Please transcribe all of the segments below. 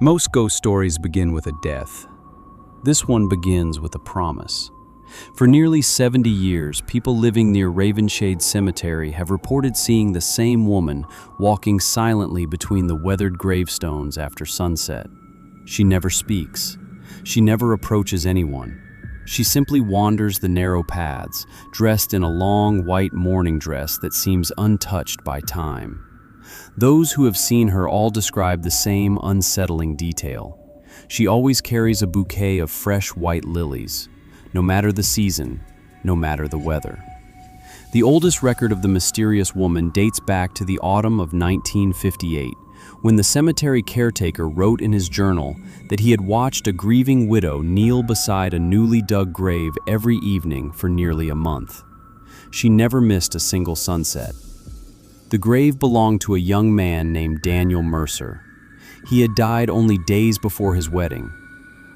Most ghost stories begin with a death. This one begins with a promise. For nearly 70 years, people living near Ravenshade Cemetery have reported seeing the same woman walking silently between the weathered gravestones after sunset. She never speaks. She never approaches anyone. She simply wanders the narrow paths, dressed in a long white mourning dress that seems untouched by time. Those who have seen her all describe the same unsettling detail. She always carries a bouquet of fresh white lilies, no matter the season, no matter the weather. The oldest record of the mysterious woman dates back to the autumn of 1958, when the cemetery caretaker wrote in his journal that he had watched a grieving widow kneel beside a newly dug grave every evening for nearly a month. She never missed a single sunset. The grave belonged to a young man named Daniel Mercer. He had died only days before his wedding.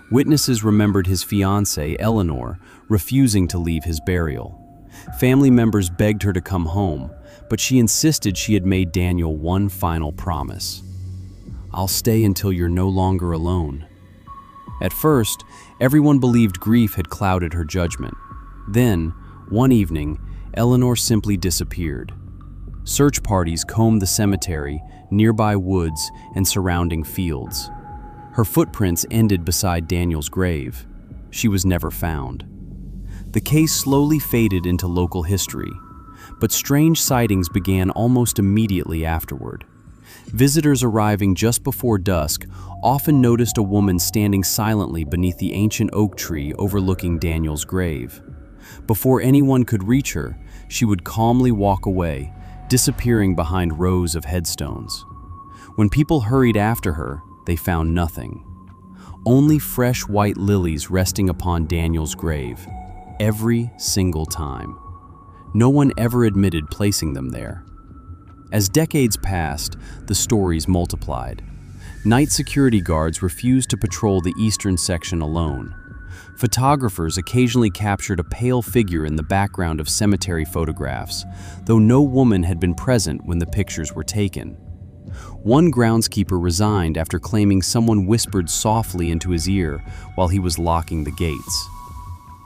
Witnesses remembered his fiancé, Eleanor, refusing to leave his burial. Family members begged her to come home, but she insisted she had made Daniel one final promise. "I'll stay until you're no longer alone." At first, everyone believed grief had clouded her judgment. Then, one evening, Eleanor simply disappeared. Search parties combed the cemetery, nearby woods, and surrounding fields. Her footprints ended beside Daniel's grave. She was never found. The case slowly faded into local history, but strange sightings began almost immediately afterward. Visitors arriving just before dusk often noticed a woman standing silently beneath the ancient oak tree overlooking Daniel's grave. Before anyone could reach her, she would calmly walk away, disappearing behind rows of headstones. When people hurried after her, they found nothing. Only fresh white lilies resting upon Daniel's grave, every single time. No one ever admitted placing them there. As decades passed, the stories multiplied. Night security guards refused to patrol the eastern section alone. Photographers occasionally captured a pale figure in the background of cemetery photographs, though no woman had been present when the pictures were taken. One groundskeeper resigned after claiming someone whispered softly into his ear while he was locking the gates.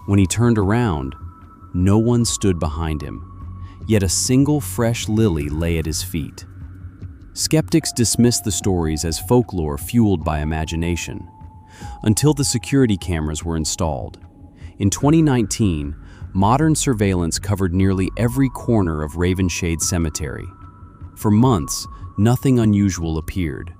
When he turned around, no one stood behind him, yet a single fresh lily lay at his feet. Skeptics dismissed the stories as folklore fueled by imagination, until the security cameras were installed. In 2019, modern surveillance covered nearly every corner of Ravenshade Cemetery. For months, nothing unusual appeared.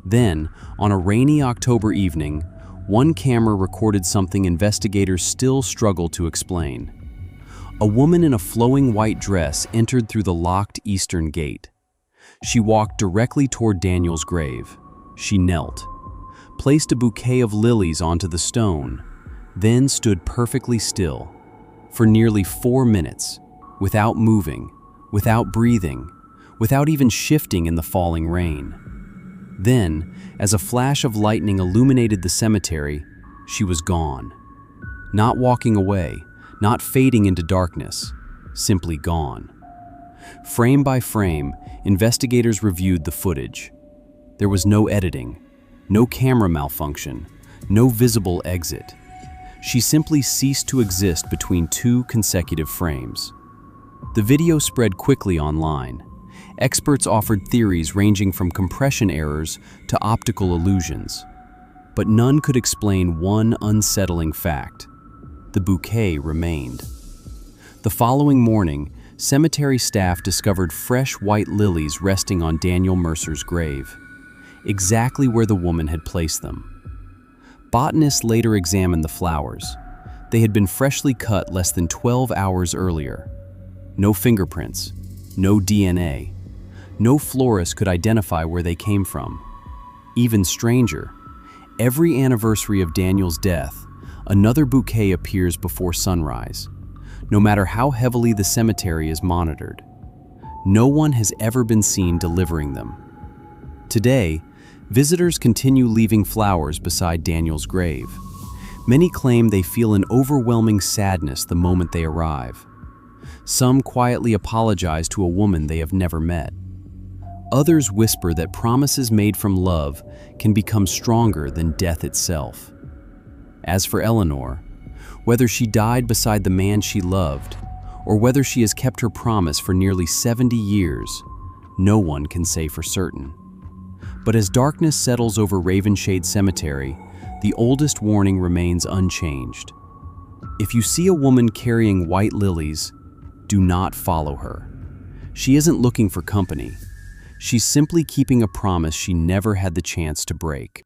Then, on a rainy October evening, one camera recorded something investigators still struggle to explain. A woman in a flowing white dress entered through the locked eastern gate. She walked directly toward Daniel's grave. She knelt, placed a bouquet of lilies onto the stone, then stood perfectly still for nearly 4 minutes, without moving, without breathing, without even shifting in the falling rain. Then, as a flash of lightning illuminated the cemetery, she was gone. Not walking away, not fading into darkness, simply gone. Frame by frame, investigators reviewed the footage. There was no editing, no camera malfunction, no visible exit. She simply ceased to exist between 2 consecutive frames. The video spread quickly online. Experts offered theories ranging from compression errors to optical illusions, but none could explain one unsettling fact: the bouquet remained. The following morning, cemetery staff discovered fresh white lilies resting on Daniel Mercer's grave, exactly where the woman had placed them. Botanists later examined the flowers. They had been freshly cut less than 12 hours earlier. No fingerprints, no DNA. No florist could identify where they came from. Even stranger, every anniversary of Daniel's death, another bouquet appears before sunrise, no matter how heavily the cemetery is monitored. No one has ever been seen delivering them. Today, visitors continue leaving flowers beside Daniel's grave. Many claim they feel an overwhelming sadness the moment they arrive. Some quietly apologize to a woman they have never met. Others whisper that promises made from love can become stronger than death itself. As for Eleanor, whether she died beside the man she loved, or whether she has kept her promise for nearly 70 years, no one can say for certain. But as darkness settles over Ravenshade Cemetery, the oldest warning remains unchanged. If you see a woman carrying white lilies, do not follow her. She isn't looking for company. She's simply keeping a promise she never had the chance to break.